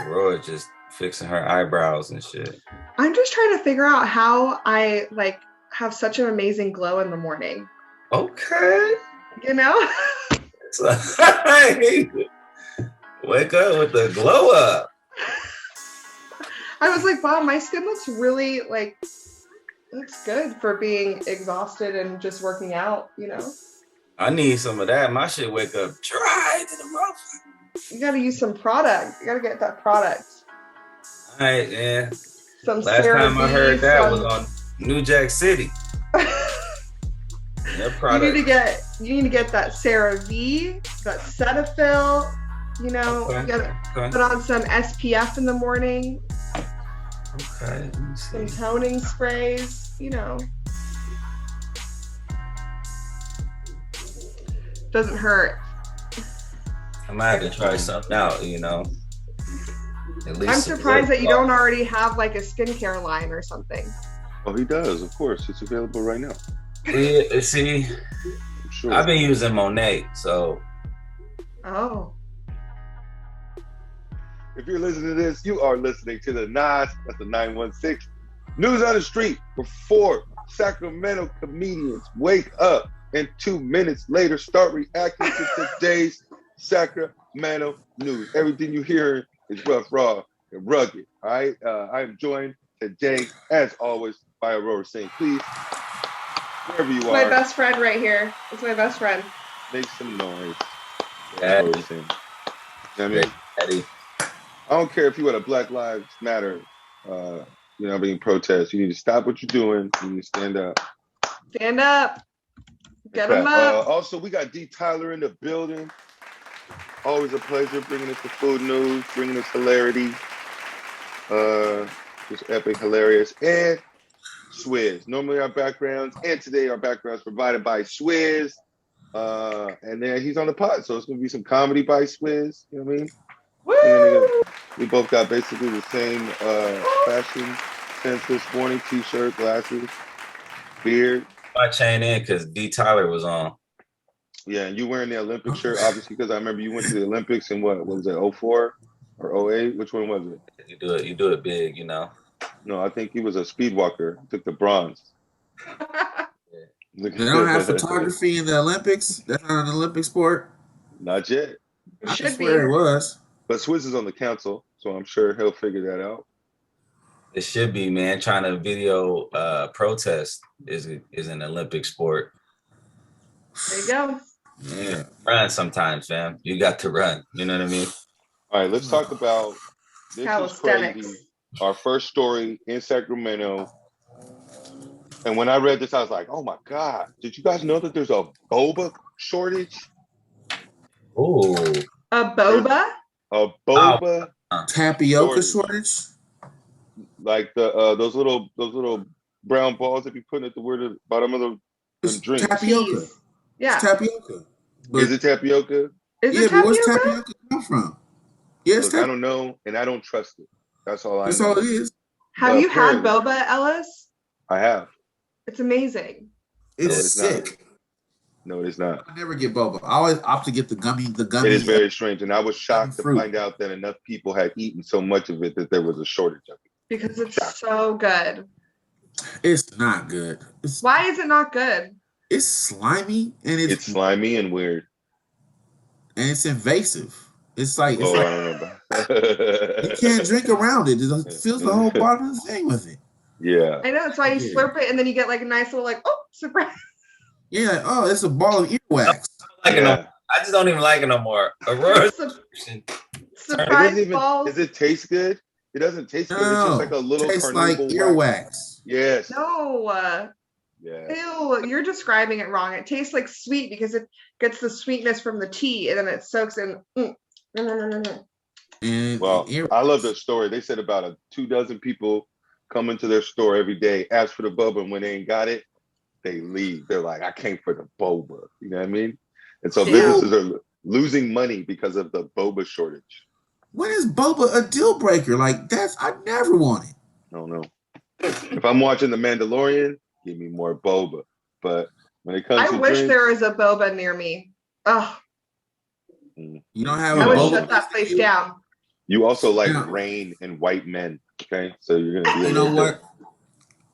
Aurora just fixing her eyebrows and shit. I'm just trying to figure out how I like have such an amazing glow in the morning. Okay. You know? Wake up with the glow up. I was like, wow, my skin looks really like looks good for being exhausted and just working out, you know? I need some of that. My shit wake up dry to the motherfucker. You gotta use some product. You gotta get that product. All right, yeah. Some Last time I heard that was on New Jack City. You need to get that CeraVe, that Cetaphil, you know, you gotta put on some SPF in the morning. Okay. Some toning sprays, you know. Doesn't hurt. I might have to try something out, you know. At least I'm surprised that you don't already have like a skincare line or something. Oh, he does, of course. It's available right now. Yeah, see, sure. I've been using Monet, so. Oh. If you're listening to this, you are listening to the Nas, that's the 916. News on the street before Sacramento comedians wake up and 2 minutes later start reacting to today's Sacramento news. Everything you hear is rough, raw, and rugged. All right. I am joined today, as always, by Aurora St. Please, wherever you are. My best friend right here. It's my best friend. Make some noise. Eddie. I mean, Eddie. I don't care if you had a Black Lives Matter, being protest. You need to stop what you're doing. You need to stand up. Stand up. Get them up. Also, we got D. Tyler in the building. Always a pleasure bringing us the food news, bringing us hilarity. Just epic, hilarious. And Swizz. Normally our backgrounds, and today our backgrounds provided by Swizz. And then he's on the pod, so it's going to be some comedy by Swizz. You know what I mean? Woo! We both got basically the same fashion sense this morning: t-shirt, glasses, beard. I chained in because D. Tyler was on. Yeah, and you wearing the Olympic shirt, obviously, because I remember you went to the Olympics in what was it, 04 or 08? Which one was it? You do it big, you know. No, I think he was a speed walker. Took the bronze. They don't have photography in the Olympics. That's not an Olympic sport. Not yet. I swear it was. But Swizz is on the council, so I'm sure he'll figure that out. It should be, man. Trying to video protest is an Olympic sport. There you go. Yeah, run sometimes, fam. You got to run. You know what I mean? All right, let's talk about this. Is crazy. Our first story in Sacramento. And when I read this, I was like, oh my God. Did you guys know that there's a boba shortage? Oh. A boba? A boba tapioca shortage? Like the those little brown balls that you put at the bottom of the drink. Tapioca. Yeah. It's tapioca. Is it tapioca? Is it tapioca? Where's tapioca come from? Yes, I don't know, and I don't trust it. That's all I know. That's all it is. Have you had boba, Ellis? I have. It's amazing. It's sick. No, it is not. I never get boba. I always opt to get the gummy. It is very strange, and I was shocked to find out that enough people had eaten so much of it that there was a shortage of it. Because it's so good. It's not good. Why is it not good? It's slimy and it's slimy and weird, and it's invasive. It's like I don't know. You can't drink around it. It fills the whole bottom of the thing with it. Yeah, I know. That's why you slurp it, and then you get like a nice little surprise. Yeah. Oh, it's a ball of earwax. I just don't even like it no more. Surprise balls. Does it taste good? It doesn't taste good. It's just like a little tastes like earwax. Yes. No. Yeah. Ew, you're describing it wrong. It tastes like sweet because it gets the sweetness from the tea and then it soaks in. Well, I love the story. They said about 24 people come into their store every day, ask for the boba, and when they ain't got it, they leave. They're like, I came for the boba. You know what I mean? And so businesses are losing money because of the boba shortage. When is boba a deal breaker? Like I never want it. No. If I'm watching The Mandalorian, give me more boba. But when it comes to wish there was a boba near me. Oh. You don't have I would shut that place down. You also like Yeah. rain and white men. Okay, so you're gonna be a You know little bit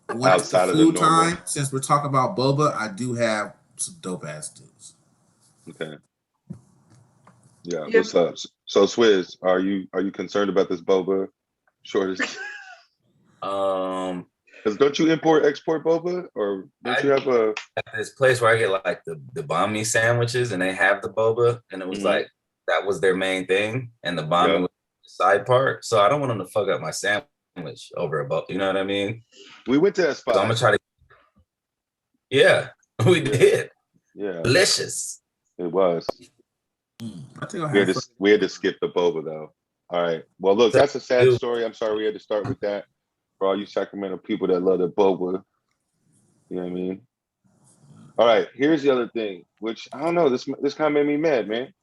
what? When it's the outside of the food normal. time, since we're talking about boba, I do have some dope ass dudes. Okay. Yeah. Yep. What's up? So Swizz, are you concerned about this boba shortage? Um, Because don't you export boba, or don't you have a? at this place where I get like the banh mi sandwiches, and they have the boba, and it was like that was their main thing, and the banh mi was the side part. So I don't want them to fuck up my sandwich over a boba. You know what I mean? We went to that So I'm spot. gonna try to. Yeah, we did. Yeah, Delicious. it was. I think I have We had to skip the boba though. All right. Well, look, that's a sad story. I'm sorry we had to start with that. For all you Sacramento people that love the boba, you know what I mean? All right. Here's the other thing, which I don't know. This kind of made me mad, man.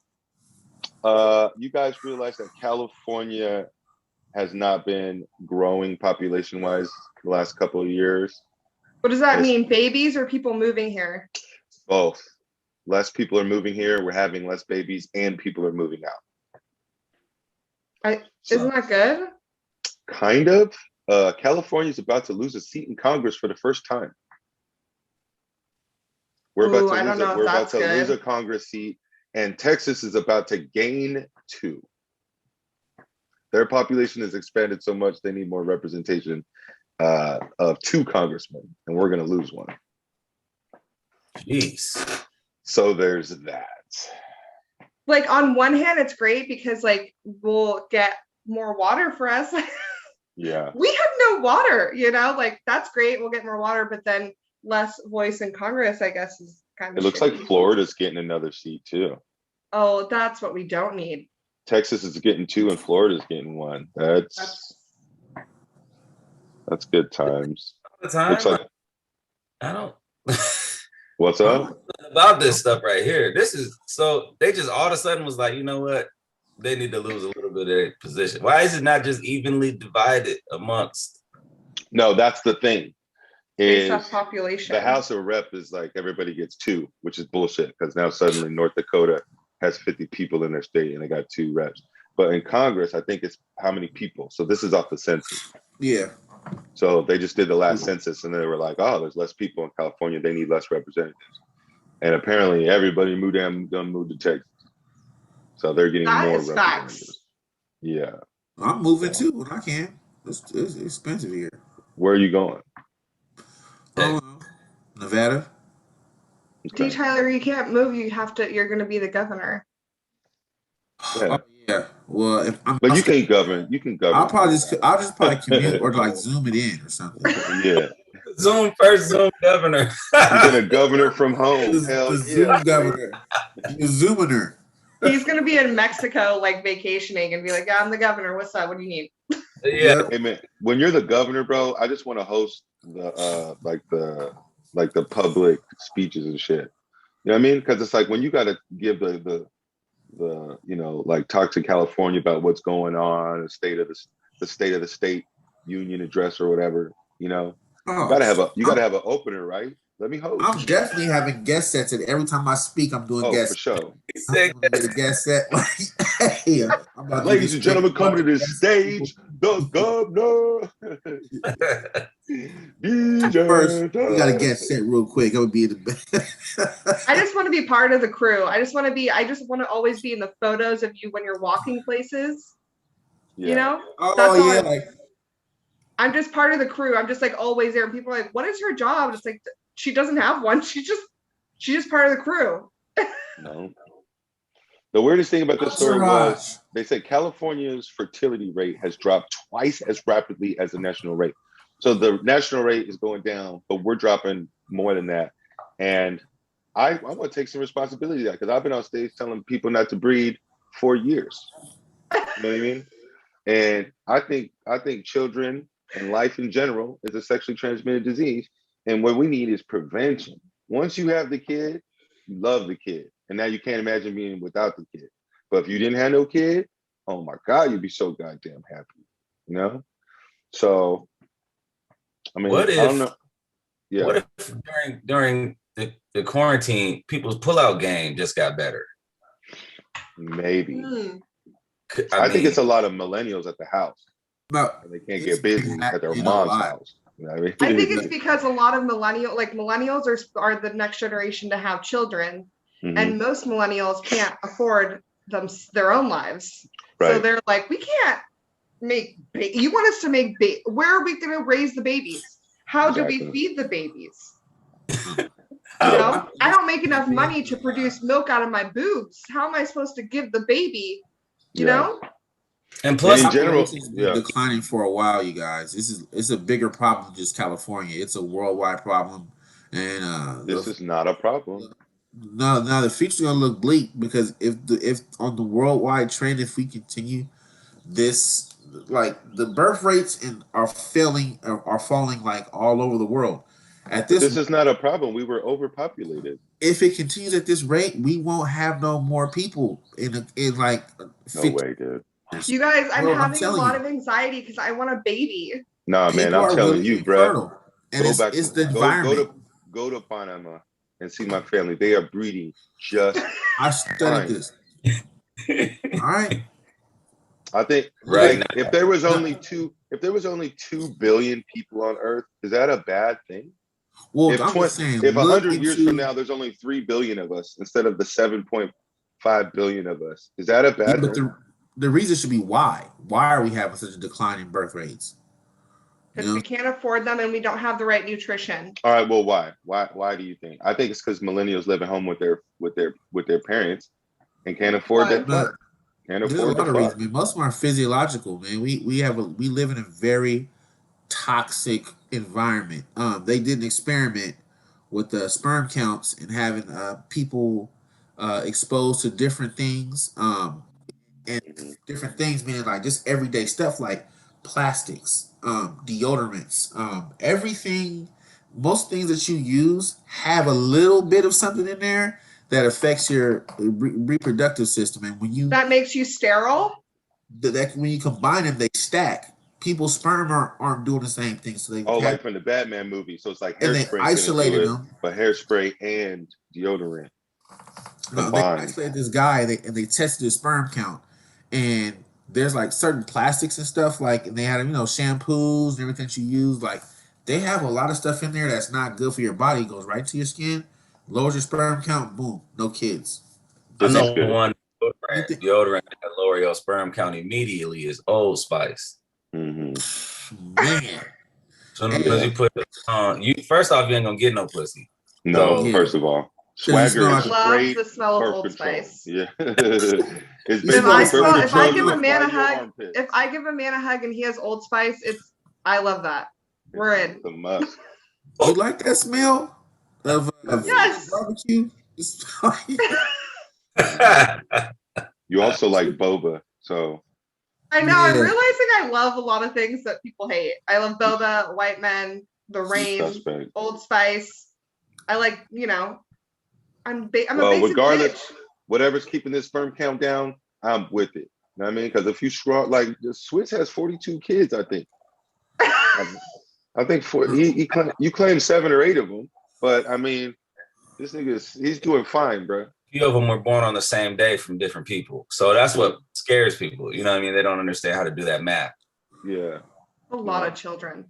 You guys realize that California has not been growing population-wise the last couple of years. What does that mean? Babies or people moving here? Both. Less people are moving here. We're having less babies, and people are moving out. Isn't that good? Kind of. California is about to lose a seat in Congress for the first time. We're about to lose a Congress seat, and Texas is about to gain 2. Their population has expanded so much they need more representation of 2 congressmen, and we're going to lose one. Jeez. So there's that. Like on one hand, it's great because like we'll get more water for us. Yeah. We have no water, like that's great. We'll get more water, but then less voice in Congress, I guess, is kind of. It looks like Florida's getting another seat too. Oh, that's what we don't need. Texas is getting 2 and Florida's getting 1. That's good times. Looks like I don't. What's up? About this stuff right here. This is so they just all of a sudden was like, you know what? They need to lose a little bit of their position. Why is it not just evenly divided amongst? No, that's the thing. Based off population. The House of Rep is like everybody gets 2, which is bullshit because now suddenly North Dakota has 50 people in their state and they got 2 reps. But in Congress, I think it's how many people. So this is off the census. Yeah. So they just did the last census and they were like, oh, there's less people in California. They need less representatives. And apparently everybody moved to Texas. So they're getting more representatives. Facts. Yeah. I'm moving too when I can. It's expensive here. Where are you going? Nevada. Okay. Tyler, you can't move. You're going to be the governor. Yeah. Yeah. Well, but you can govern. You can govern. I'll just probably commute or like zoom it in or something. Yeah. Zoom first, Zoom governor. You're gonna governor from home. The Zoom governor. The Zoomer. He's gonna be in Mexico, like vacationing, and be like, "Yeah, I'm the governor. What's up? What do you need?" Yeah. Hey man, when you're the governor, bro, I just want to host the the public speeches and shit. You know what I mean? Because it's like when you got to give the like talk to California about what's going on, the state of the state union address or whatever. You know, you gotta have an opener, right? Let me host. I'm definitely having guest sets, and every time I speak, I'm doing guest. For sure. I'm gonna get a guest set. Hey, ladies and gentlemen, coming to this stage, the governor. First, we gotta get set real quick. It would be the best. I just want to be part of the crew. I just want to always be in the photos of you when you're walking places. Yeah. You know? Oh, yeah. I'm just part of the crew. I'm just like always there. And people are like, what is her job? It's like, she doesn't have one. She's just part of the crew. No. The weirdest thing about this story was they said California's fertility rate has dropped twice as rapidly as the national rate. So the national rate is going down, but we're dropping more than that. And I want to take some responsibility for that because I've been on stage telling people not to breed for years. You know what I mean? And I think children and life in general is a sexually transmitted disease. And what we need is prevention. Once you have the kid, you love the kid. And now you can't imagine being without the kid. But if you didn't have no kid, oh my God, you'd be so goddamn happy. You know? So, I mean, I don't know. Yeah. What if during the quarantine, people's pullout game just got better? Maybe. I think it's a lot of millennials at the house. No, And they can't get busy at their mom's house. You know what I mean? I think it's because a lot of millennials are the next generation to have children, and most millennials can't afford their own lives. Right. So they're like, we can't make. You want us to make? Where are we going to raise the babies? How do we feed the babies? You know, I don't make enough money to produce milk out of my boobs. How am I supposed to give the baby? You know. And plus, in general, this has been declining for a while, you guys. It's a bigger problem than just California. It's a worldwide problem, and this is not a problem. No, now the future's gonna look bleak because if on the worldwide trend, if we continue this, like the birth rates are falling like all over the world. This is not a problem. We were overpopulated. If it continues at this rate, we won't have no more people in like. No way, dude. You guys, I'm having a lot of anxiety because I want a baby. Nah, man, I'm telling you, bro. It's the environment. Go to Panama and see my family. They are breeding just. I studied this. All right. I think if there was only 2 billion people on Earth, is that a bad thing? Well, if 100 years from now there's only 3 billion of us instead of the 7.5 billion of us, is that a bad thing? But the reason should be why. Why are we having such a decline in birth rates? Because we can't afford them and we don't have the right nutrition. All right, well, why? Why do you think? I think it's because millennials live at home with their parents and can't afford that. Can't afford the fuck. Reasons. Most of them are physiological, man. We live in a very toxic environment. They did an experiment with the sperm counts and having people exposed to different things. And different things, meaning like just everyday stuff like plastics, deodorants, everything. Most things that you use have a little bit of something in there that affects your reproductive system, and that makes you sterile. That when you combine them, they stack. People's sperm aren't doing the same thing, so they like from the Batman movie. So it's like hairspray, and they isolated them, but hairspray and deodorant. No, they isolated this guy, and they tested his sperm count, and there's like certain plastics and stuff and they had shampoos and everything you use. Like they have a lot of stuff in there that's not good for your body. It goes right to your skin, lowers your sperm count, boom, no kids. I know one deodorant that lower your sperm count immediately is Old Spice. Man. So as you put it on, first off, you ain't gonna get no pussy. No, first of all. Swagger is love the smell of Old Spice. Yeah. If I give a man a hug and he has Old Spice, I love that. We're in. You like that smell of yes. barbecue? You also like boba, so I know. I'm realizing I love a lot of things that people hate. I love boba, white men, the rain, Old Spice. I like, I'm a basic regardless, bitch. Whatever's keeping this sperm count down, I'm with it. You know what I mean? Because if you scroll, like the Swiss has 42 kids, I think. I think you claim 7 or 8 of them, but I mean, this he's doing fine, bro. Few of them were born on the same day from different people, so that's what scares people. You know what I mean? They don't understand how to do that math. Yeah, a lot of children.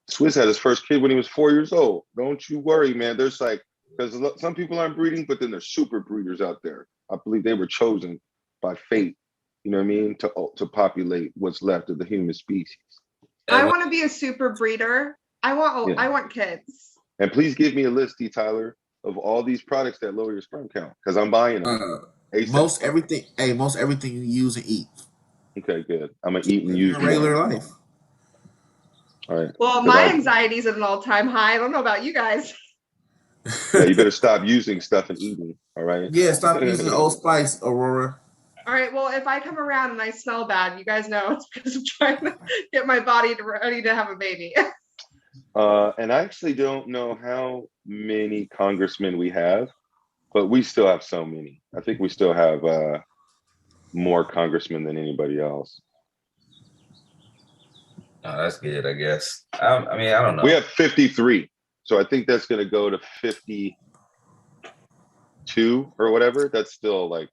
Swiss had his first kid when he was 4 years old. Don't you worry, man. There's because some people aren't breeding, but then there's super breeders out there. I believe they were chosen by fate. You know what I mean? To populate what's left of the human species. I want to be a super breeder. I want kids. And please give me a list, D. Tyler, of all these products that lower your sperm count, because I'm buying them. Most everything you use and eat. Okay, good. I'm gonna eat and use regular life. All right. Well, my anxiety's at an all-time high. I don't know about you guys. Yeah, you better stop using stuff and eating. All right. Yeah, stop using Old Spice, Aurora. All right. Well, if I come around and I smell bad, you guys know it's because I'm trying to get my body ready to have a baby. And I actually don't know how many congressmen we have, but we still have so many. I think we still have more congressmen than anybody else. Oh, that's good, I guess. I mean, I don't know. We have 53, so I think that's going to go to 52 or whatever. That's still like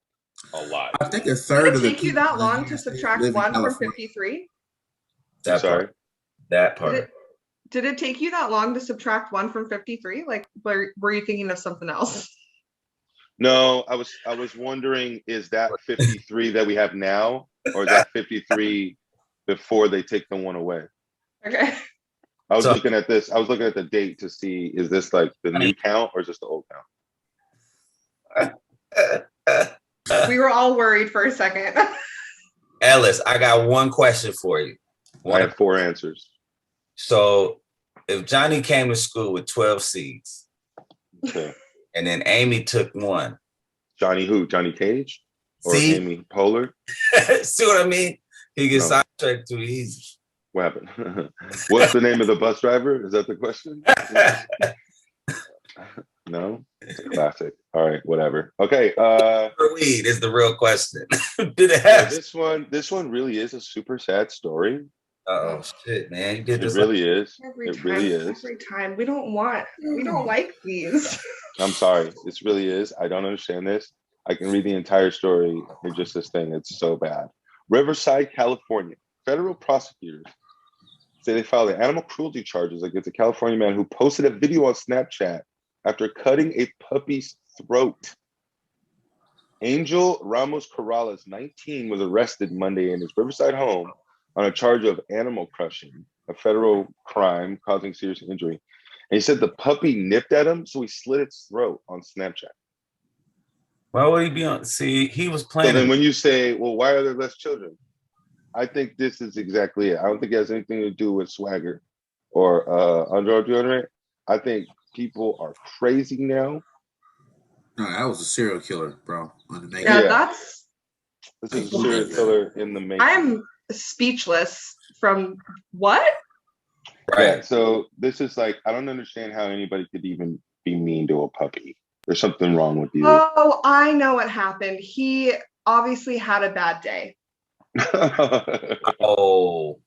A lot. I think a Did third it of the take you people that in the long United to States subtract live in 1 from California. 53? That Sorry. part. That part. Did it take you that long to subtract 1 from 53? Like, were you thinking of something else? No, I was wondering, is that 53 that we have now, or is that 53 before they take the one away? Okay. I was looking at this. I was looking at the date to see, is this like the new count or is this the old count? We were all worried for a second. Ellis, I got one question for you. I have 4 answers. So if Johnny came to school with 12 seeds, Okay. and then Amy took 1. Johnny who? Johnny Cage? Or See? Amy Poehler? See what I mean? He gets sidetracked too easy. What happened? What's the name of the bus driver? Is that the question? No? It's a classic. All right, whatever. Okay. Weed is the real question. Did it have this one really is a super sad story. Oh shit, man! You did this. It really is. Every time. We don't like these. I'm sorry. This really is. I don't understand this. I can read the entire story in just this thing. It's so bad. Riverside, California. Federal prosecutors say they filed animal cruelty charges against a California man who posted a video on Snapchat after cutting a puppy's throat. Angel Ramos Corrales, 19, was arrested Monday in his Riverside home on a charge of animal crushing, a federal crime causing serious injury. And he said the puppy nipped at him, so he slit its throat on Snapchat. Why would he be on? See, he was playing. So then when you say, well, why are there less children? I think this is exactly it. I don't think it has anything to do with swagger or under deodorant. I think people are crazy now. No, that was a serial killer, bro. This is a serial killer in the making. I'm speechless from what? Right. Yeah, so this is like, I don't understand how anybody could even be mean to a puppy. There's something wrong with you. Oh, I know what happened. He obviously had a bad day. Oh.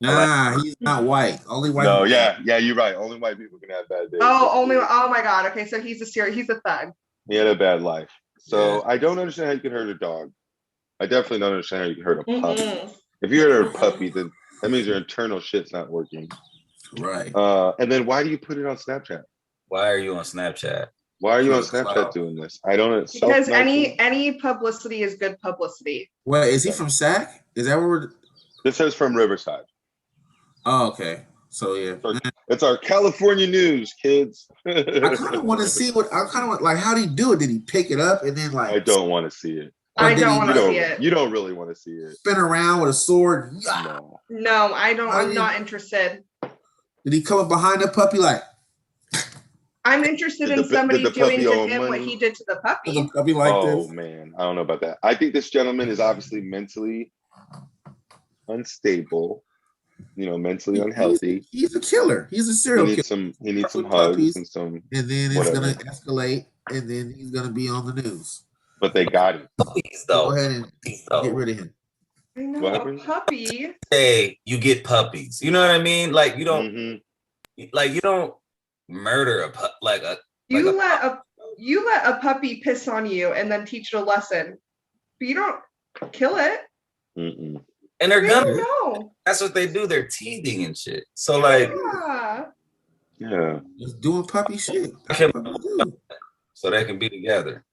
Nah, he's not white. Only white. No, yeah, you're right. Only white people can have bad days. Oh my God. Okay, so he's a thug. He had a bad life. So I don't understand how you could hurt a dog. I definitely don't understand how you could hurt a puppy. If you hurt a puppy, then that means your internal shit's not working. Right. And then why do you put it on Snapchat? Why are you on Snapchat? Why are you on Snapchat doing this? I don't. Because any publicity is good publicity. Well, is he from Sac? Is that where we're? This is from Riverside. Oh, okay. So yeah, it's our California news, kids. I kind of want to see like how did he do it? Did he pick it up and then like? I don't want to see it. I don't want to see it. You don't really want to see it. Spin around with a sword. No, I don't. I'm not interested. Did he come up behind the puppy like? I'm interested in somebody doing to him what he did to the puppy. The puppy like this? Oh man, I don't know about that. I think this gentleman is obviously mentally unstable. You know, mentally unhealthy. He's a killer. He's a serial killer. He needs some hugs and some. And then it's gonna escalate, and then he's gonna be on the news. But they got him. Puppies, though. Go ahead and get rid of him. I know, a puppy. Hey, you get puppies. You know what I mean? Like you don't, like you don't murder a pup. You let a puppy piss on you and then teach it a lesson, but you don't kill it. And they're gonna. That's what they do. They're teething and shit. So like, yeah, just doing puppy shit. So they can be together.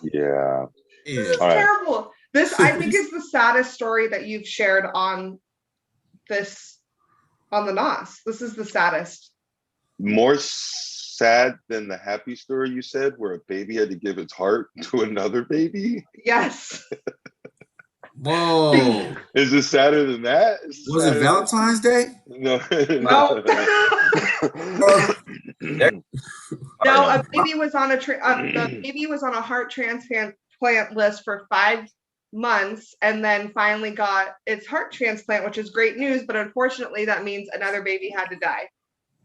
Yeah. This is terrible. This I think is the saddest story that you've shared on the NOS. This is the saddest. More sad than the happy story you said, where a baby had to give its heart to another baby. Yes. Whoa. Is it sadder than that? Was it Valentine's Day? No. No, a baby was on the baby was on a heart transplant list for 5 months and then finally got its heart transplant, which is great news, but unfortunately that means another baby had to die.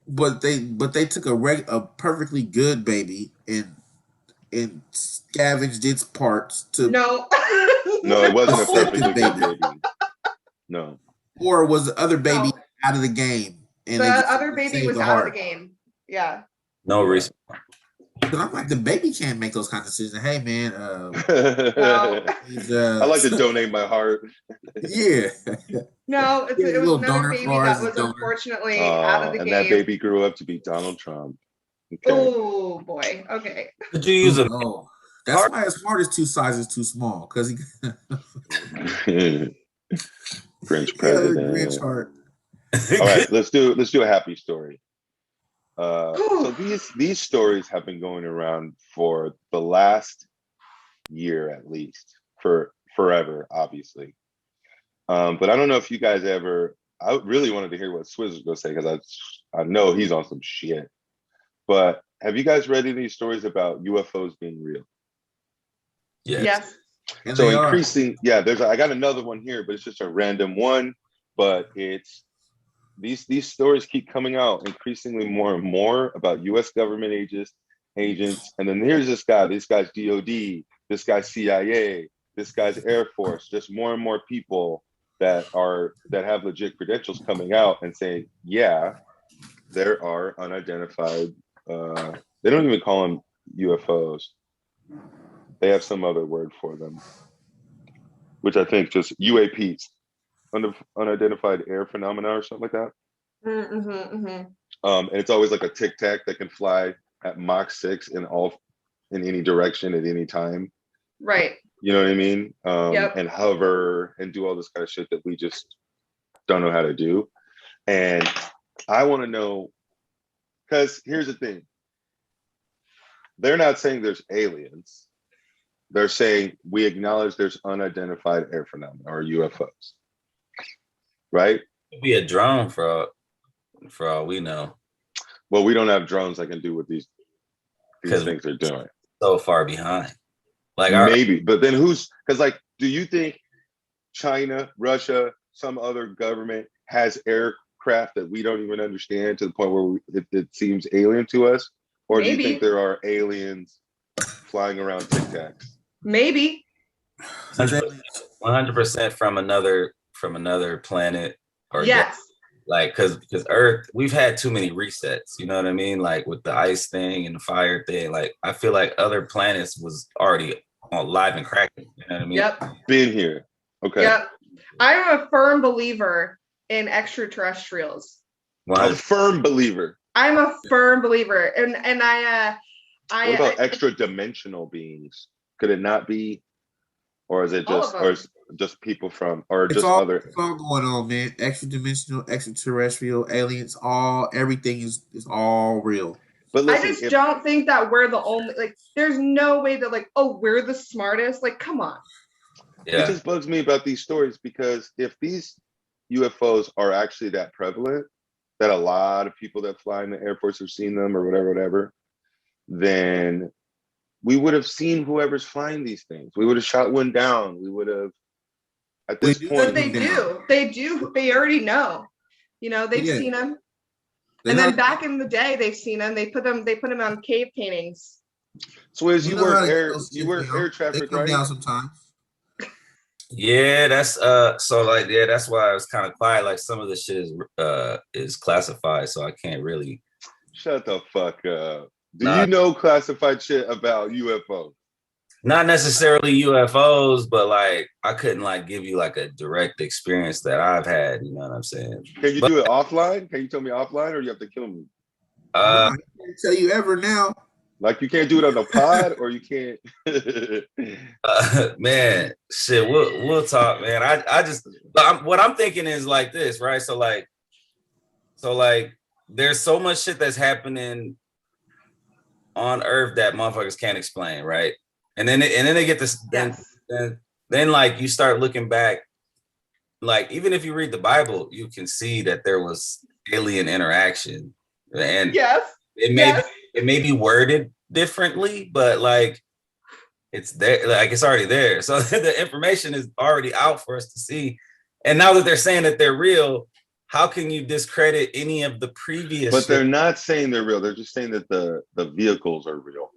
But they took a perfectly good baby and scavenged its parts to No, it wasn't a perfectly good baby. No. Or was the other baby out of the game? And the other baby was out of the game. Yeah. No respawn. Because I'm like, the baby can't make those kind of decisions. Hey, man, I like to donate my heart. Yeah. No, Yeah, it was little another donor baby for that as a was donor. unfortunately out of the And game. that baby grew up to be Donald Trump. Okay. Oh boy. Okay. Could you use a Oh, that's why his heart is 2 sizes too small. Because he Grinch the president. Grinch heart. All right, let's do a happy story. So these stories have been going around for the last year at least, for forever, obviously. But I don't know if you guys ever. I really wanted to hear what Swizz was going to say because I know he's on some shit. But have you guys read any of these stories about UFOs being real? Yes. And So they increasing, I got another one here, but it's just a random one. But it's these stories keep coming out increasingly more and more about U.S. government agents, and then here's this guy's DOD, this guy's CIA, this guy's Air Force, just more and more people that have legit credentials coming out and saying, yeah, there are unidentified. They don't even call them UFOs. They have some other word for them, which I think just UAPs, unidentified air phenomena or something like that. And it's always like a tic tac that can fly at Mach 6 in any direction at any time. Right. You know what I mean? Yep. And hover and do all this kind of shit that we just don't know how to do. And I want to know, because here's the thing. They're not saying there's aliens. They're saying we acknowledge there's unidentified air phenomena or UFOs. Right? It could be a drone for all we know. Well, we don't have drones that can do what these things are doing. So far behind. Like maybe, but then because like, do you think China, Russia, some other government has aircraft that we don't even understand to the point where it seems alien to us? Or do you think there are aliens flying around Tic Tacs? Maybe. 100% from another planet. Or yes. Like, because Earth, we've had too many resets. You know what I mean? Like with the ice thing and the fire thing. Like I feel like other planets was already on live and cracking. You know what I mean? Yep. Been here. Okay. Yep. I'm a firm believer in extraterrestrials. A firm believer. I'm a firm believer, and what about extra dimensional beings? Could it not be, or is it just people from, or just other? It's all going on, man. Extra dimensional, extraterrestrial, aliens, everything is all real. But listen, I just don't think that we're the only. Like, there's no way that we're the smartest. Like, come on. Yeah. It just bugs me about these stories because if these UFOs are actually that prevalent, that a lot of people that fly in the Air Force have seen them or whatever, then we would have seen whoever's flying these things. We would have shot one down. We would have, at this point. But they do. They already know. You know, they've seen them. And then back in the day, they've seen them. They put them on cave paintings. So as you work air traffic, right? Down sometimes. Yeah, that's that's why I was kind of quiet. Like some of the shit is classified, so I can't really. Shut the fuck up. Do you know classified shit about UFOs? Not necessarily UFOs, but like I couldn't like give you like a direct experience that I've had. You know what I'm saying? Can you do it offline? Can you tell me offline, or you have to kill me? I can't tell you ever now. Like you can't do it on the pod, or you can't. Man, shit, we'll talk, man. What I'm thinking is like this, right? So like, there's so much shit that's happening on Earth that motherfuckers can't explain, right? And then they get this. Then like you start looking back, like even if you read the Bible, you can see that there was alien interaction, and it may be worded differently, but like it's there, like it's already there. So the information is already out for us to see. And now that they're saying that they're real, how can you discredit any of the previous? But they're not saying they're real. They're just saying that the vehicles are real.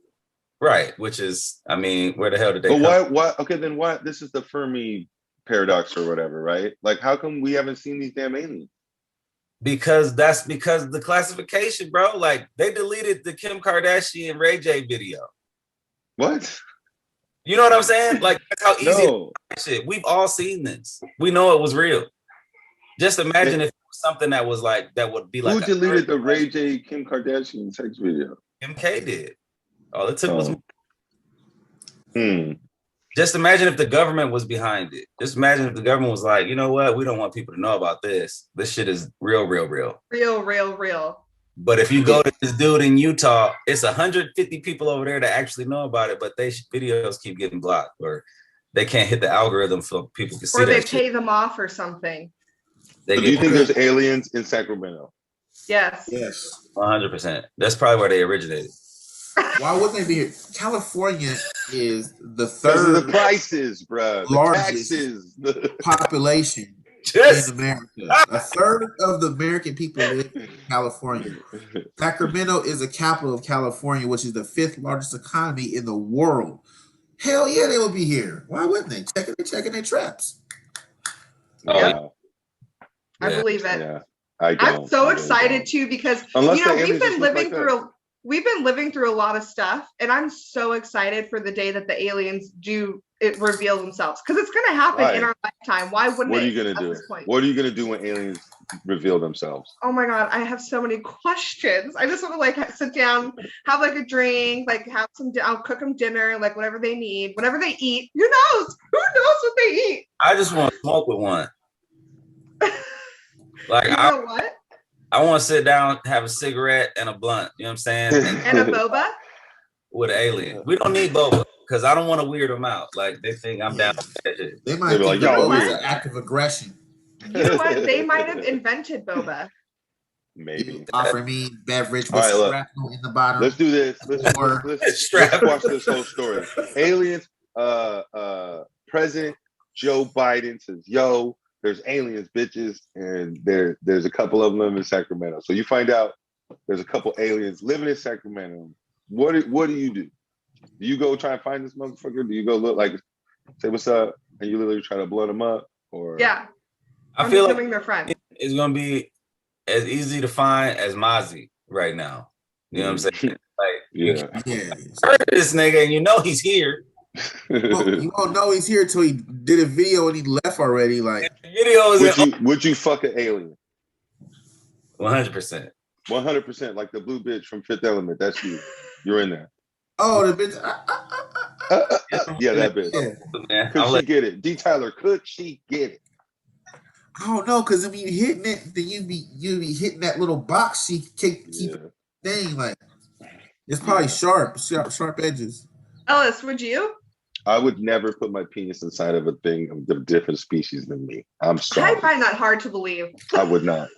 Right, which is, I mean, where the hell did they come? Why? Okay, then why? This is the Fermi paradox or whatever, right? Like, how come we haven't seen these damn aliens? Because the classification, bro. Like they deleted the Kim Kardashian Ray J video. What? You know what I'm saying? Like that's how easy No. shit. We've all seen this. We know it was real. Just imagine if it was something that was like that would be like. Who deleted the Ray J Kim Kardashian sex video? Kim K did. All it took was. Just imagine if the government was behind it. Just imagine if the government was like, you know what? We don't want people to know about this. This shit is real. Real. But if you go to this dude in Utah, it's 150 people over there that actually know about it, but they videos keep getting blocked, or they can't hit the algorithm so people can see. Or they pay them off or something. So do you think there's aliens in Sacramento? Yes. 100%. That's probably where they originated. Why wouldn't they be here? California is the third the prices, bro. largest population in America. A third of the American people live in California. Sacramento is the capital of California, which is the 5th largest economy in the world. Hell yeah, they would be here. Why wouldn't they? Checking their traps. Oh, yeah. I believe it. Yeah, I'm so excited too because we've been living through a lot of stuff, and I'm so excited for the day that the aliens reveal themselves, because it's going to happen in our lifetime. Why wouldn't What are you going to do? What are you going to do when aliens reveal themselves? Oh my God, I have so many questions. I just want to like sit down, have like a drink, like have some. I'll cook them dinner, like whatever they need, whatever they eat. Who knows? Who knows what they eat? I just want to smoke with one. Like what? I want to sit down, have a cigarette and a blunt. You know what I'm saying? And a boba? With an alien. We don't need boba because I don't want to weird them out. Like they think I'm down with that shit. They might think boba is an act of aggression. You know what? They might have invented boba. Maybe. Offer me beverage with shrapnel in the bottom. Let's do this. Let's watch this whole story. Aliens, President Joe Biden says, yo, there's aliens, bitches, and there's a couple of them in Sacramento. So you find out there's a couple aliens living in Sacramento. What do you do? Do you go try and find this motherfucker? Do you go look like, say what's up, and you literally try to blow them up? Or yeah, I feel like their friend. It's gonna be as easy to find as Mozzie right now. You know what I'm saying? Like, you heard this nigga, and you know he's here. You won't know he's here till he did a video and he left already. Like video is would you fuck an alien? 100%. 100%, like the blue bitch from Fifth Element. That's you. You're in there. Oh, the bitch. Yeah, that bitch. Yeah. Could she get it? D. Tyler, could she get it? I don't know, because if you hitting it, then you be hitting that little box. She keep thing like it's probably sharp edges. Ellis, would you? I would never put my penis inside of a thing of a different species than me. I'm sorry. I find that hard to believe. I would not.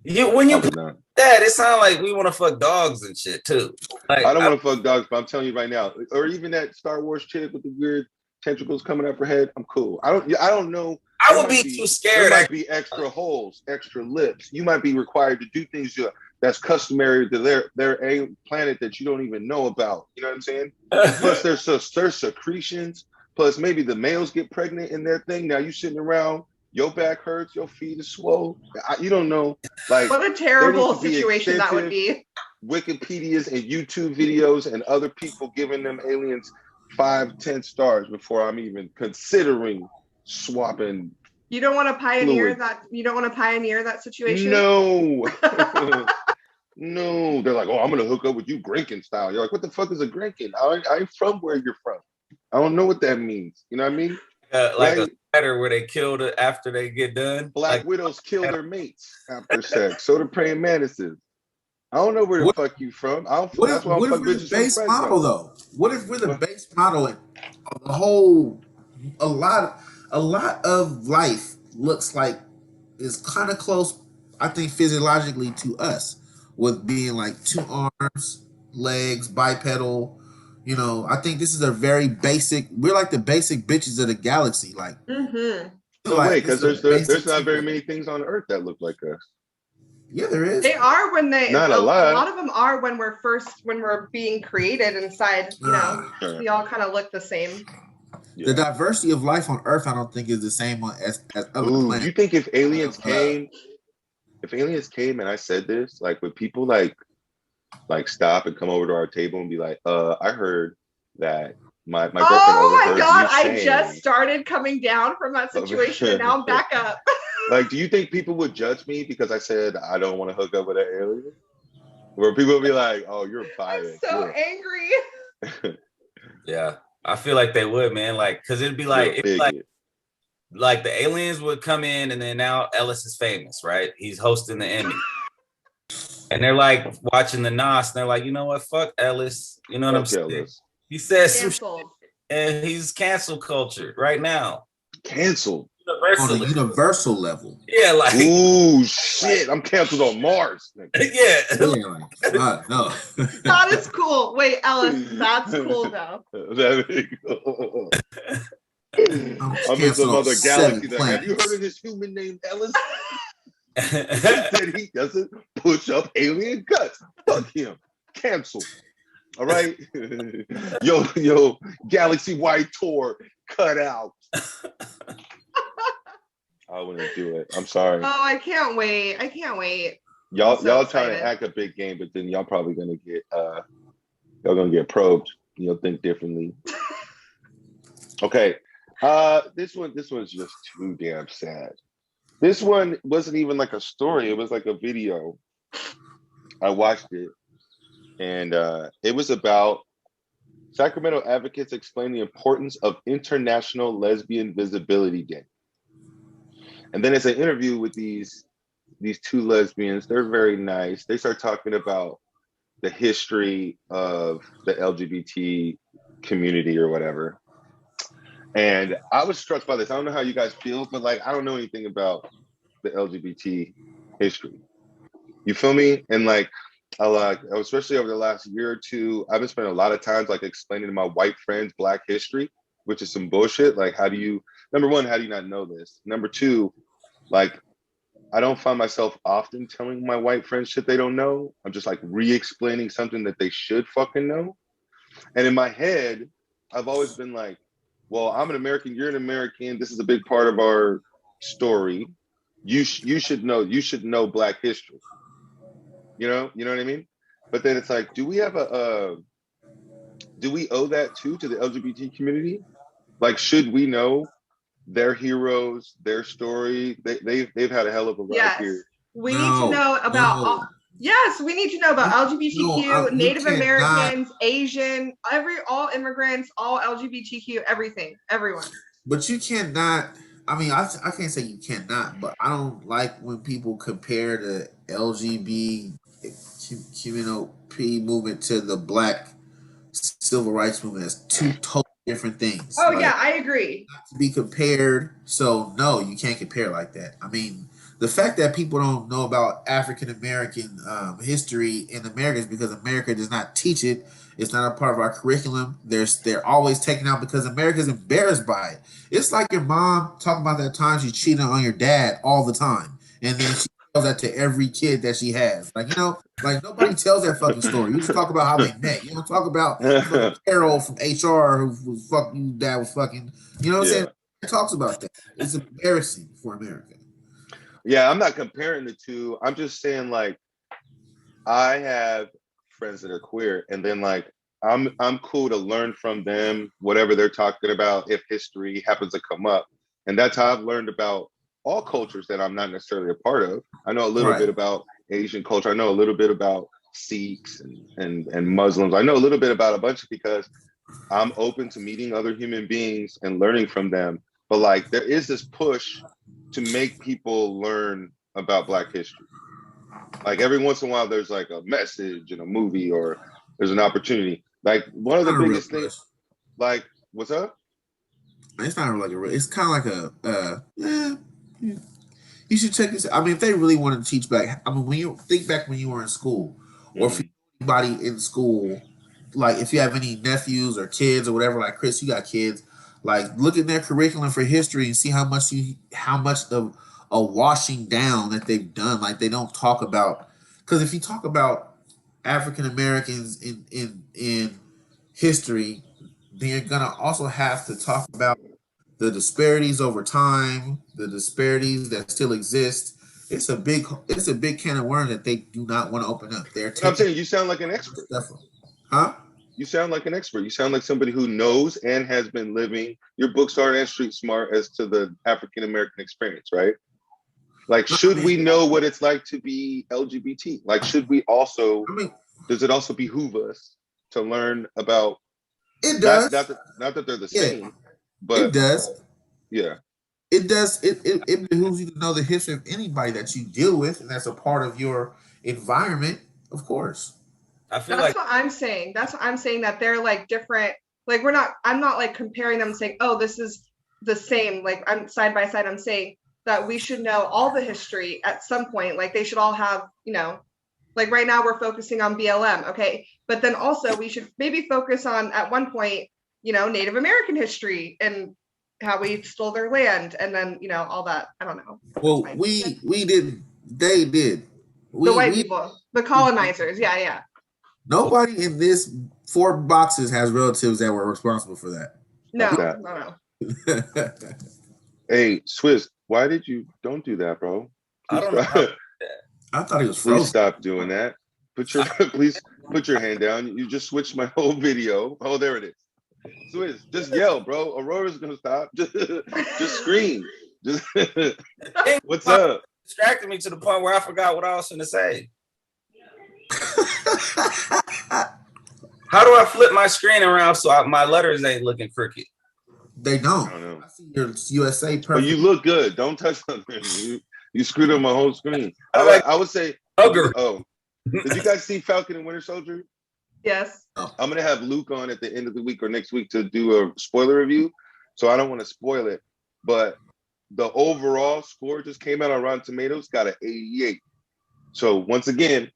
When you put that, it sounds like we want to fuck dogs and shit too. Like, I don't want to fuck dogs, but I'm telling you right now, or even that Star Wars chick with the weird tentacles coming up her head. I'm cool. I don't know. I would be too scared. There might be extra holes, extra lips. You might be required to do things that's customary to their planet that you don't even know about. You know what I'm saying? Plus, there's secretions. Plus, maybe the males get pregnant in their thing. Now you sitting around, your back hurts, your feet is swole. You don't know. Like, what a terrible situation that would be. Wikipedias and YouTube videos and other people giving them aliens 5-10 stars before I'm even considering swapping. You don't want to pioneer that. You don't want to pioneer that situation. No. No, they're like, oh, I'm gonna hook up with you Grinkin style. You're like, what the fuck is a Grinkin? I'm from where you're from. I don't know what that means. You know what I mean? Like a spider where they killed it after they get done. Black widows kill their mates after sex. So do praying mantises. I don't know where the fuck you from. What if we're the base model though? What if we're the base model and the whole a lot of life looks like is kind of close, I think, physiologically to us, with being like 2 arms, legs, bipedal. You know, I think this is a very basic. We're like the basic bitches of the galaxy. Like, no way, because there's not very many things on Earth that look like us. Yeah, there is. They are when they. Not a lot. A lot of them are when we're being created inside. You know, we all kind of look the same. The diversity of life on Earth, I don't think, is the same as other planets. You think if aliens came if aliens came and I said this, like, would people like stop and come over to our table and be like, I heard that my girlfriend oh my overheard God, you I saying, just started coming down from that situation and now I'm back up. Like, do you think people would judge me because I said I don't want to hook up with an alien? Or people would be like, oh, you're biased. I'm so angry. Yeah, I feel like they would, man. Like, cause it'd be like, like the aliens would come in, and then now Ellis is famous, right? He's hosting the Emmy, and they're like watching the Nas, and they're like, you know what? Fuck Ellis. You know what I'm saying? He says some shit, and he's cancel culture right now. Canceled. On a universal level. Yeah, like, ooh, shit, I'm canceled on Mars. Yeah. No. That is cool. Wait, Ellis, that's cool though. Cool. I'm in some other galaxy. Like, have you heard of this human named Ellis? He said he doesn't push up alien guts. Fuck him. Canceled. All right. Yo, galaxy-wide tour cut out. I wouldn't do it. I'm sorry. Oh, I can't wait. Y'all trying to act a big game, but then y'all probably gonna get y'all gonna get probed. You'll think differently. Okay. This one's just too damn sad. This one wasn't even like a story, it was like a video. I watched it, and it was about Sacramento advocates explain the importance of International Lesbian Visibility Day. And then it's an interview with these two lesbians. They're very nice. They start talking about the history of the LGBT community or whatever. And I was struck by this. I don't know how you guys feel, but like, I don't know anything about the LGBT history. You feel me? And like, especially over the last year or two, I've been spending a lot of times like explaining to my white friends Black history, which is some bullshit. Like, number one, how do you not know this? Number two, like, I don't find myself often telling my white friends shit they don't know. I'm just like re-explaining something that they should fucking know. And in my head, I've always been like, well, I'm an American, you're an American. This is a big part of our story. You should know Black history. You know what I mean? But then it's like, do we owe that to the LGBT community? Like, should we know their heroes, their story? They've had a hell of a ride here. We need to know about yes, we need to know about LGBTQ, Native Americans, Asian, all immigrants, all LGBTQ, everything, everyone. But you cannot. I mean, I can't say you cannot, but I don't like when people compare the LGBT movement to the Black civil rights movement as two totally different things. Oh, like, yeah, I agree. Not to be compared. So no, you can't compare like that. I mean, the fact that people don't know about African American history in America is because America does not teach it. It's not a part of our curriculum. They're always taken out because America's embarrassed by it. It's like your mom talking about that time she cheated on your dad all the time, and then she tells that to every kid that she has. Like, you know, like nobody tells that fucking story. You just talk about how they met. You don't talk about Carol from HR who was fucking dad was fucking. You know what I'm saying? It talks about that. It's embarrassing for America. Yeah, I'm not comparing the two. I'm just saying, like, I have friends that are queer, and then like I'm cool to learn from them whatever they're talking about if history happens to come up. And that's how I've learned about all cultures that I'm not necessarily a part of. I know a little bit about Asian culture. I know a little bit about Sikhs and Muslims. I know a little bit about a bunch because I'm open to meeting other human beings and learning from them. But like, there is this push to make people learn about Black history. Like, every once in a while, there's like a message in a movie or there's an opportunity. Like, one of the biggest things, like, what's up? It's not like it's kind of like you should check this. I mean, if they really wanted to teach back, I mean, when you think back when you were in school, or if anybody in school, like if you have any nephews or kids or whatever, like Chris, you got kids, like look at their curriculum for history and see how much of a washing down that they've done. Like, they don't talk about, because if you talk about African Americans in history, then you're gonna also have to talk about the disparities over time, the disparities that still exist, it's a big can of worms that they do not want to open up. I'm saying, you sound like an expert. Huh? You sound like an expert. You sound like somebody who knows and has been living. Your books are and street smart as to the African American experience, right? Like, should we know what it's like to be LGBT? Like, should we also? Does it also behoove us to learn about? It does. Not that they're the same, but it does. Yeah, it does. It behooves you to know the history of anybody that you deal with, and that's a part of your environment, of course. I feel that's what I'm saying. That's what I'm saying, that they're like different. Like, I'm not like comparing them and saying, oh, this is the same. Like, I'm side by side. I'm saying that we should know all the history at some point. Like, they should all have, like right now we're focusing on BLM. Okay. But then also we should maybe focus on, at one point, Native American history and how we stole their land. And then, all that. I don't know. Well, we did. They did. The white people, the colonizers. Yeah. Nobody in this 4 boxes has relatives that were responsible for that. No. Hey, Swiss, why did you? Don't do that, bro. I don't know. I thought he was frozen. Please stop doing that. Please put your hand down. You just switched my whole video. Oh, there it is. Swiss, just yell, bro. Aurora's gonna stop. Just scream. What's up? Distracted me to the point where I forgot what I was going to say. How do I flip my screen around so my letters ain't looking crooked? They don't. I don't know. I see your USA perfect. But you look good. Don't touch something. You screwed up my whole screen. I would say. Oh, did you guys see Falcon and Winter Soldier? Yes. I'm gonna have Luke on at the end of the week or next week to do a spoiler review, so I don't want to spoil it. But the overall score just came out on Rotten Tomatoes, got an 88. So once again,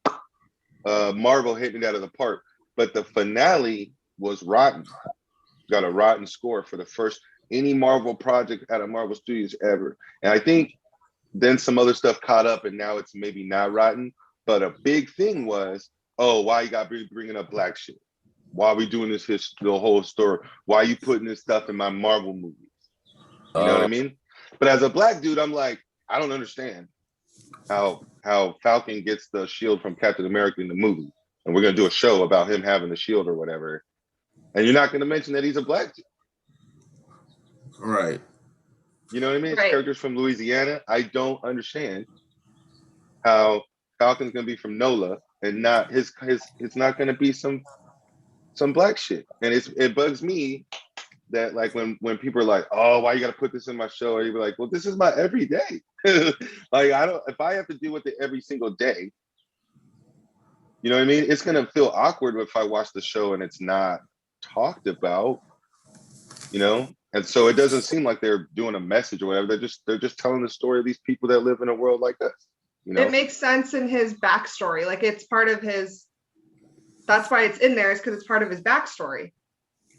Marvel hitting it out of the park. But the finale was rotten. Got a rotten score for the first any Marvel project out of Marvel Studios ever. And I think then some other stuff caught up, and now it's maybe not rotten. But a big thing was, oh, why you got bringing up black shit? Why are we doing this the whole story? Why are you putting this stuff in my Marvel movies? You know what I mean? But as a black dude, I'm like, I don't understand how Falcon gets the shield from Captain America in the movie. And we're going to do a show about him having the shield or whatever. And you're not going to mention that he's a black dude. Right. You know what I mean? Right. It's characters from Louisiana. I don't understand how Falcon's going to be from NOLA and not it's not going to be some black shit. And it bugs me that, like, when people are like, oh, why you got to put this in my show? Or you be like, well, this is my everyday. Like, if I have to deal with it every single day, you know what I mean? It's going to feel awkward if I watch the show and it's not talked about, And so it doesn't seem like they're doing a message or whatever. They're just telling the story of these people that live in a world like us. It makes sense in his backstory. Like, it's part of his. That's why it's in there, is because it's part of his backstory.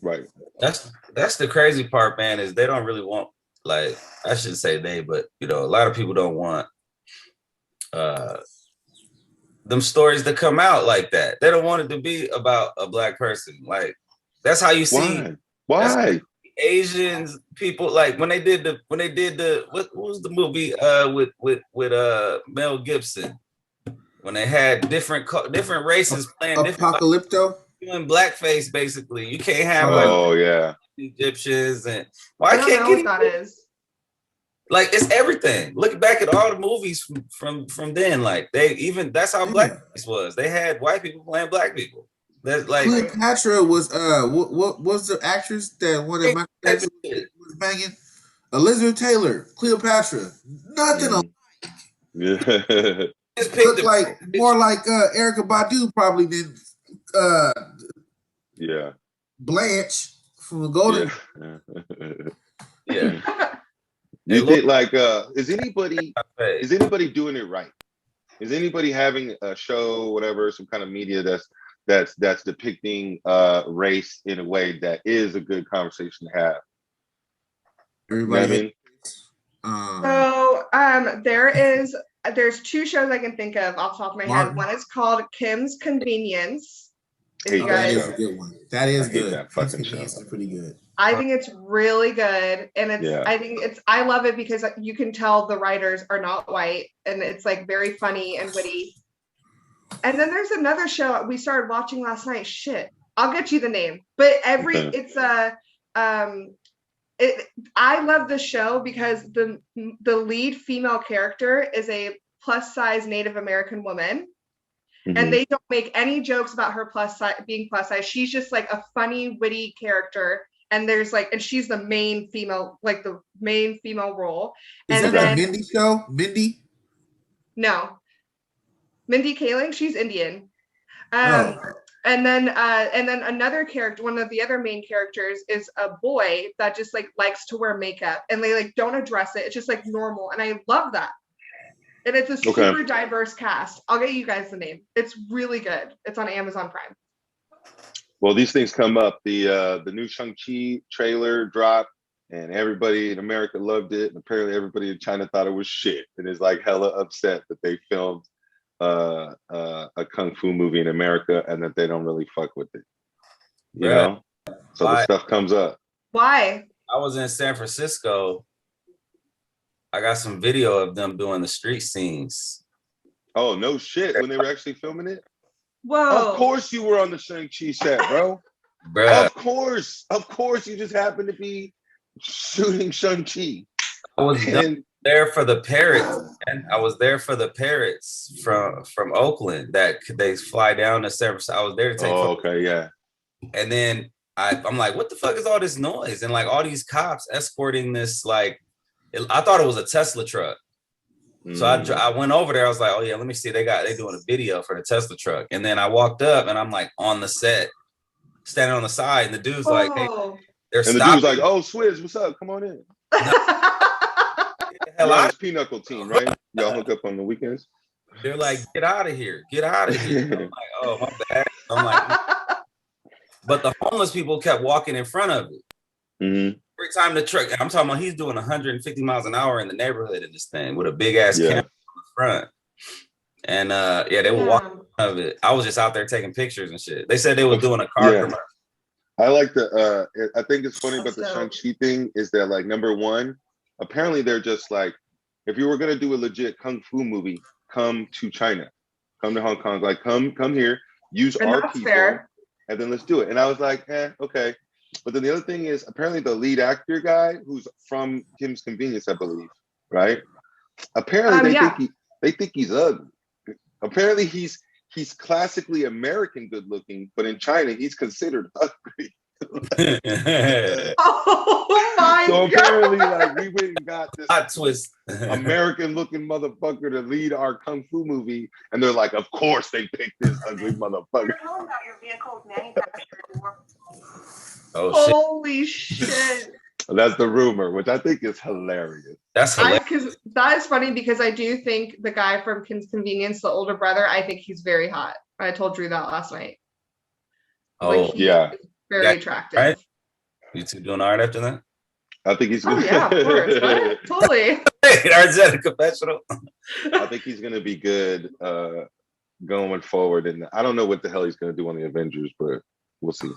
Right. That's the crazy part, man. Is they don't really want, like, I shouldn't say they, but a lot of people don't want them stories to come out like that. They don't want it to be about a black person. Like, that's how you see. Why? Asians, people, like when they did the what was the movie with Mel Gibson, when they had different races playing Apocalypto, doing blackface. Basically, you can't have Egyptians, and I can't get what that is. Like, it's everything. Look back at all the movies from then. Like, that's how blackface was. They had white people playing black people. That's like Cleopatra was what was the actress that one of my was banging? Elizabeth Taylor, Cleopatra. Nothing alike. Yeah. Looked like more like Erykah Badu probably than Blanche from the Golden. Yeah. You think, like, is anybody doing it right? Is anybody having a show, whatever, some kind of media that's depicting race in a way that is a good conversation to have? Everybody. There's 2 shows I can think of off the top of my head. One is called Kim's Convenience. That is a good one. That is good. That fucking show. Pretty good. I think it's really good, and I love it because you can tell the writers are not white, and it's like very funny and witty. And then there's another show we started watching last night. Shit, I'll get you the name. But I love the show because the lead female character is a plus size Native American woman. Mm-hmm. And they don't make any jokes about her being plus size. She's just like a funny, witty character. And and she's the main female, like the main female role. Is that a Mindy show? Mindy? No. Mindy Kaling, she's Indian. And then another character, one of the other main characters is a boy that just like likes to wear makeup, and they like don't address it. It's just like normal. And I love that. And it's a super diverse cast. I'll get you guys the name. It's really good. It's on Amazon Prime. Well, these things come up. The new Shang-Chi trailer dropped, and everybody in America loved it. And apparently everybody in China thought it was shit. And is like hella upset that they filmed a kung fu movie in America and that they don't really fuck with it. You know? So the stuff comes up. Why? I was in San Francisco. I got some video of them doing the street scenes. Oh, no shit. When they were actually filming it? Whoa. Of course you were on the Shang-Chi set, bro. Bruh. Of course you just happened to be shooting Shang-Chi. I was there for the parrots, and I was there for the parrots from Oakland that they fly down to San Francisco. I was there to take photos. Okay, yeah. And then I'm like, what the fuck is all this noise? And like all these cops escorting this, like, I thought it was a Tesla truck. So I went over there. I was like, oh yeah, let me see. They doing a video for the Tesla truck. And then I walked up and I'm like on the set, standing on the side, and the dude's like, hey, they're stopping. And the dude's like, oh, Swizz, what's up? Come on in. It's Pinochle team, right? Y'all hook up on the weekends? They're like, get out of here. Get out of here. I'm like, oh, my bad. I'm like, but the homeless people kept walking in front of it. Mm-hmm. Every time the truck, I'm talking about, he's doing 150 miles an hour in the neighborhood in this thing with a big ass camera on the front. And they were walking in front of it. I was just out there taking pictures and shit. They said they were doing a car commercial. I like I think it's funny about the Shang-Chi thing is that, like, number one, apparently they're just like, if you were going to do a legit kung fu movie, come to China, come to Hong Kong, like come here, use our people, and then let's do it. And I was like, okay. But then the other thing is, apparently the lead actor guy, who's from Kim's Convenience, I believe, right? Apparently they think he's ugly. Apparently he's classically American good looking, but in China he's considered ugly. Oh my so apparently, like, we went and got this twist American looking motherfucker to lead our kung fu movie, and they're like, of course they picked this ugly motherfucker. Oh, shit. Holy shit. That's the rumor, which I think is hilarious. That's hilarious. Because that is funny, because I do think the guy from Kim's Convenience, the older brother, I think he's very hot. I told Drew that last night. Oh, Very attractive. Right? You two doing all right after that? I think he's gonna of course. What? Totally. Is that a confessional? I think he's gonna be good going forward. And I don't know what the hell he's gonna do on the Avengers, but we'll see.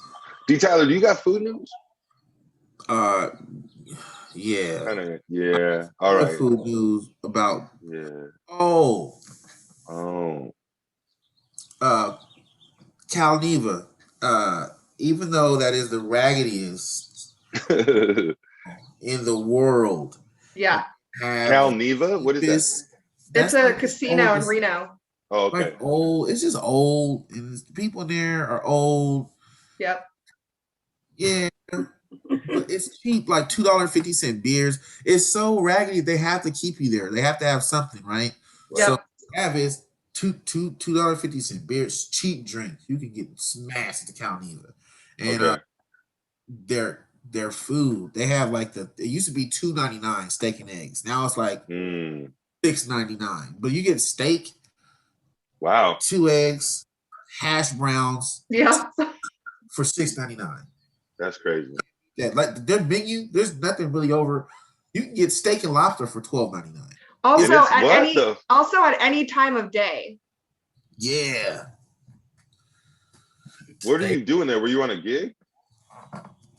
D. Tyler, do you got food news? Yeah. Yeah. All right. Food news about Calneva. Even though that is the raggediest in the world. Yeah. Calneva? What is that? It's a casino in Reno. Oh, okay. Like old. It's just old, and the people in there are old. Yep. Yeah. But it's cheap, like $2.50 beers. It's so raggedy they have to keep you there. They have to have something, right? Yep. So have is $2.50 beers, cheap drinks. You can get smashed at the Calneva. And their food, they have like it used to be $2.99 steak and eggs. Now it's like $6.99. But you get steak, 2 eggs, hash browns, for $6.99. That's crazy. Yeah, like their menu, there's nothing really over. You can get steak and lobster for $12.99. Also at any time of day. Yeah. What are you doing there? Were you on a gig?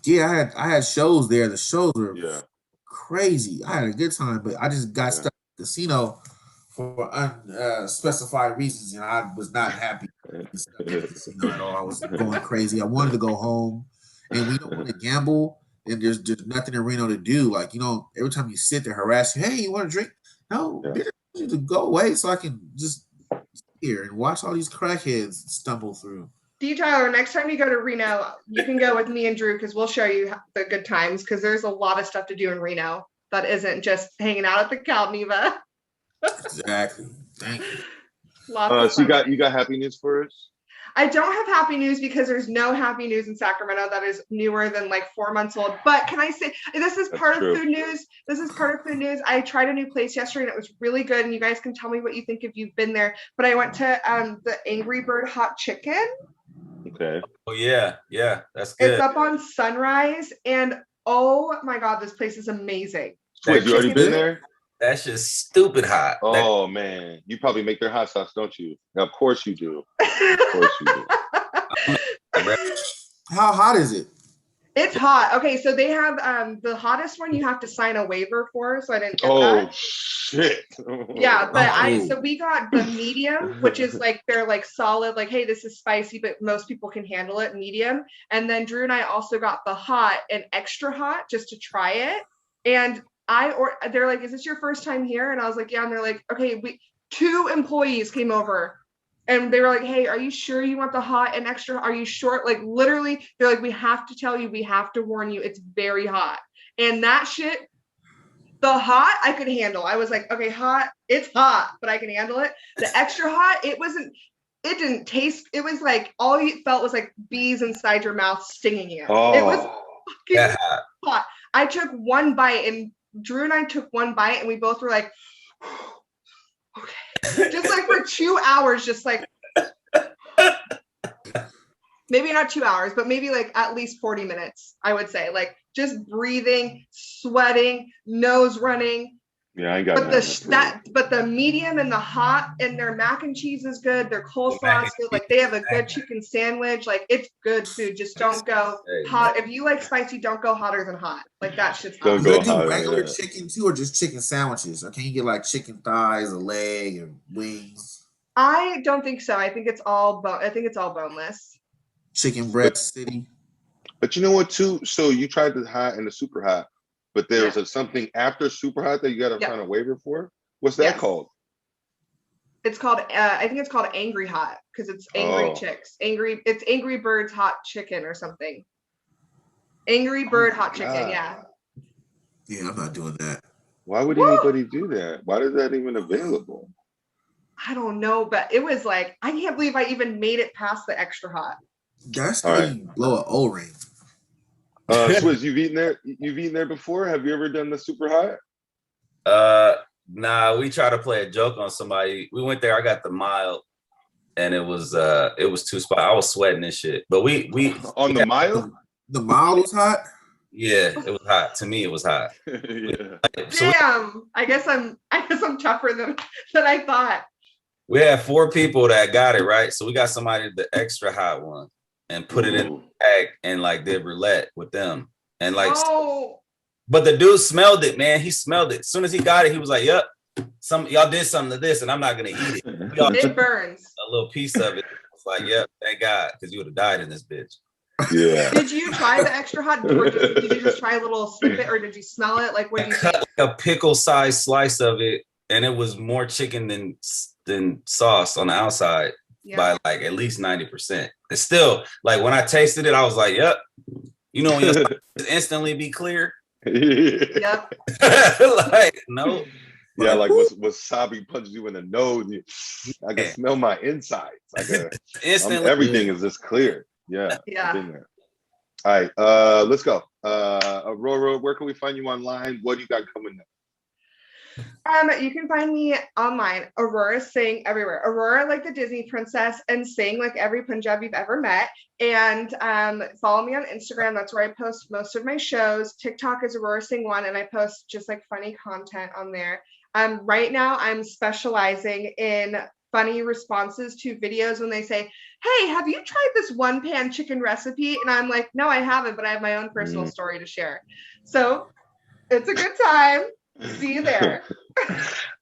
Yeah, I had shows there. The shows were crazy. I had a good time, but I just got stuck in the casino for unspecified reasons, and I was not happy stuck in the casino at all. I was going crazy. I wanted to go home, and we don't want to gamble. And there's just nothing in Reno to do. Like, you know, every time you sit there, harass you. Hey, you want to drink? No, bitch, I need you to go away so I can just sit here and watch all these crackheads stumble through. D. Tyler, next time you go to Reno, you can go with me and Drew because we'll show you the good times because there's a lot of stuff to do in Reno that isn't just hanging out at the Calneva. Exactly. Thank you. So you got happy news for us? I don't have happy news because there's no happy news in Sacramento that is newer than like 4 months old. But can I say this is part of food news? This is part of food news. I tried a new place yesterday and it was really good. And you guys can tell me what you think if you've been there. But I went to the Angry Bird Hot Chicken. Okay. Oh yeah, that's good. It's up on Sunrise, and oh my God, this place is amazing. Wait, you already been there? That's just stupid hot. Oh man, you probably make their hot sauce, don't you? Of course you do. Of course you do. How hot is it? It's hot. Okay, so they have the hottest one you have to sign a waiver for, so I didn't get that. Shit. Yeah, but so we got the medium, which is like they're like solid, like, hey, this is spicy, but most people can handle it, medium. And then Drew and I also got the hot and extra hot just to try it. And they're like, is this your first time here? And I was like, yeah. And they're like, okay, 2 employees came over. And they were like, hey, are you sure you want the hot and extra? Are you sure? Like, literally, they're like, we have to tell you, we have to warn you, it's very hot. And that shit, the hot, I could handle. I was like, okay, hot, it's hot, but I can handle it. The extra hot, it didn't taste, it was like, all you felt was like bees inside your mouth stinging you. Oh, it was fucking hot. I took one bite, and Drew and I took one bite, and we both were like, okay. Just like for 2 hours, just like maybe not 2 hours, but maybe like at least 40 minutes, I would say. Like just breathing, sweating, nose running. Yeah, I got but the medium and the hot and their mac and cheese is good. Their coleslaw is good. Like they have a good chicken sandwich. Like it's good food. Just don't go hot. If you like spicy, don't go hotter than hot. Like that shit's hot. Do they do regular chicken too, or just chicken sandwiches? Or can you get like chicken thighs, a leg, and wings? I don't think so. I think it's all boneless. Chicken breast city. But you know what too? So you tried the hot and the super hot. But there's something after super hot that you got to find a waiver for. What's that called? It's called, I think it's called Angry Hot because it's Angry Chicks. It's Angry Bird's Hot Chicken or something. Angry Bird Hot Chicken, yeah. Yeah, I'm not doing that. Why would anybody do that? Why is that even available? I don't know, but it was like, I can't believe I even made it past the extra hot. That's how you blow an O-ring. Swizz, you've eaten there before? Have you ever done the super hot? Nah, we try to play a joke on somebody. We went there, I got the mild, and it was too spicy. I was sweating this shit. But we on the mild? The mild was hot? Yeah, it was hot. To me, it was hot. Damn. I guess I'm tougher than I thought. We had 4 people that got it, right? So we got somebody the extra hot one and put it in the bag and like did roulette with them. And like but the dude smelled it, man. He smelled it. As soon as he got it, he was like, yep, y'all did something to this, and I'm not gonna eat it. It burns. A little piece of it. It's like, yep, thank God, because you would have died in this bitch. Yeah. Did you try the extra hot? Or did you just try a little snippet, or did you smell it? Like, what did you cut like a pickle-sized slice of it, and it was more chicken than sauce on the outside by like at least 90%. It's still like when I tasted it, I was like, yep. You know, when you instantly be clear. Yep. Like no. Yeah, like wasabi punches you in the nose. I can smell my insides. Instantly, everything is just clear. Yeah. Yeah. All right, let's go. Aurora, where can we find you online? What do you got coming up? You can find me online, Aurora Sing everywhere. Aurora like the Disney princess, and Sing like every Punjab you've ever met. And follow me on Instagram. That's where I post most of my shows. TikTok is Aurora Sing 1, and I post just like funny content on there. Right now I'm specializing in funny responses to videos when they say, hey, have you tried this one pan chicken recipe? And I'm like, no, I haven't, but I have my own personal story to share. So it's a good time. See you there.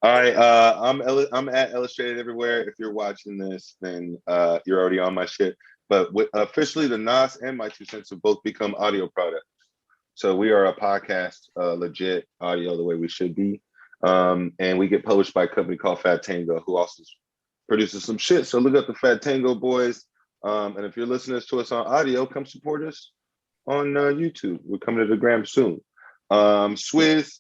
All right. I'm at Illustrated Everywhere. If you're watching this, then you're already on my shit. But officially, the Nas and My Two Cents have both become audio products. So we are a podcast, legit audio the way we should be. And we get published by a company called Fat Tango, who also produces some shit. So look up the Fat Tango boys. And if you're listening to us on audio, come support us on YouTube. We're coming to the gram soon. Swizz,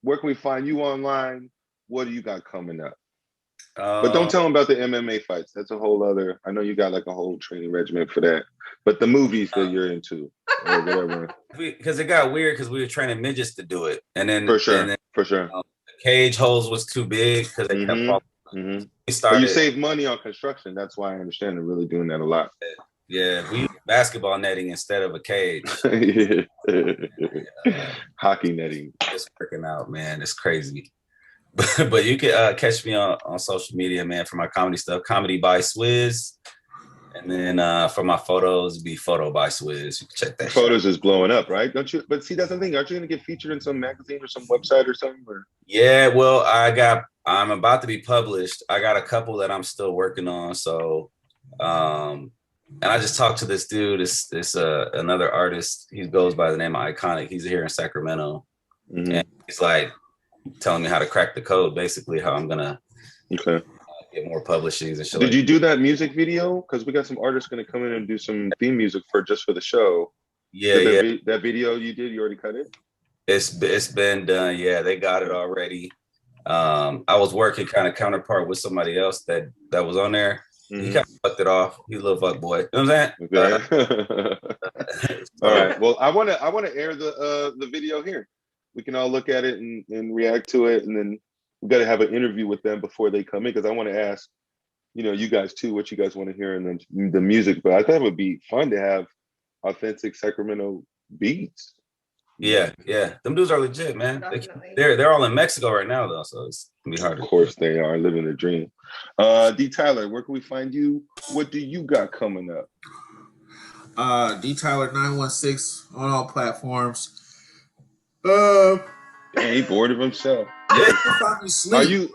where can we find you online? What do you got coming up? But don't tell them about the MMA fights. That's a whole other. I know you got like a whole training regimen for that. But the movies that you're into or whatever. Because it got weird because we were training midgets to do it, and then for sure, the cage holes was too big because they kept falling. We started. But you save money on construction. That's why I understand they're really doing that a lot. Yeah, we use basketball netting instead of a cage. Hockey netting. It's working out, man. It's crazy. But you can catch me on social media, man, for my comedy stuff. Comedy by Swizz. And then for my photos, be Photo by Swizz. You can check that. Photos is blowing up, right? Don't you? But see, that's the thing. Aren't you going to get featured in some magazine or some website or something? Or? Yeah, well, I'm about to be published. I got a couple that I'm still working on. So, and I just talked to this dude. It's another artist. He goes by the name of Iconic. He's here in Sacramento, and he's like telling me how to crack the code. Basically, how I'm gonna get more publishings and shit. Did you do that music video? Because we got some artists going to come in and do some theme music for the show. Yeah, that video you did, you already cut it? It's been done. Yeah, they got it already. I was working kind of counterpart with somebody else that was on there. He kind of fucked it off. He's a little fuck boy. You know what I'm saying? Okay. All right. Well, I want to air the video here. We can all look at it and react to it, and then we got to have an interview with them before they come in, because I want to ask, you guys too, what you guys want to hear, and then the music. But I thought it would be fun to have authentic Sacramento beats. Yeah. Them dudes are legit, man. They're all in Mexico right now, though, so it's gonna be hard. Of course, they are living the dream. D Tyler, where can we find you? What do you got coming up? D Tyler 916 on all platforms. He bored of himself. Are you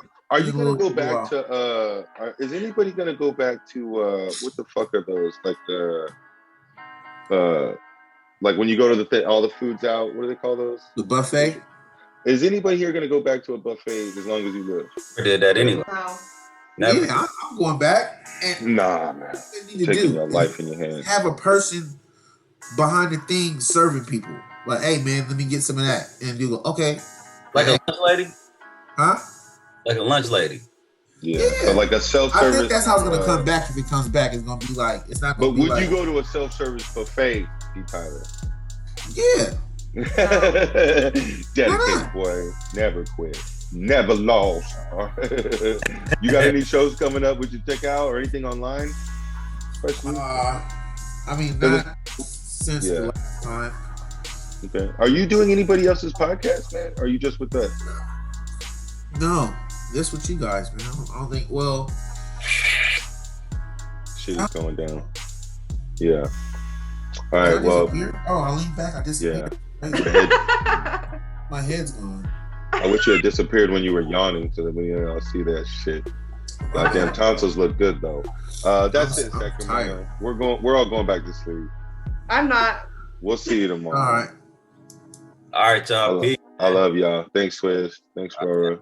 gonna go back to is anybody gonna go back to what the fuck are those, like the like when you go to all the foods out, what do they call those? The buffet? Is anybody here gonna go back to a buffet as long as you live? I did that anyway. Wow. Never. Yeah, I'm going back. And nah, man. Taking your life in your hands. Have a person behind the thing serving people. Like, hey man, let me get some of that. And you go, okay. Like a lunch lady? Huh? Like a lunch lady. Yeah. So like a self-service. I think that's how it's gonna come back. If it comes back, it's gonna be like, it's not gonna but be would like, you go to a self-service buffet, D Tyler? Yeah. Dedicated boy. Never quit. Never lost. You got any shows coming up would you check out, or anything online? Especially? I mean, not since the last time. Okay. Are you doing anybody else's podcast, man? Or are you just with us? No. This with you guys, man. I don't think, well. Shit is going down. Yeah. All right, well. I leaned back. I disappeared. Yeah. My head's gone. I wish you had disappeared when you were yawning so that we all see that shit. Goddamn tonsils look good though. That's it, Sacramento. We're all going back to sleep. I'm not. We'll see you tomorrow. All right, y'all. I love y'all. Thanks, Swizz. Thanks, Rora.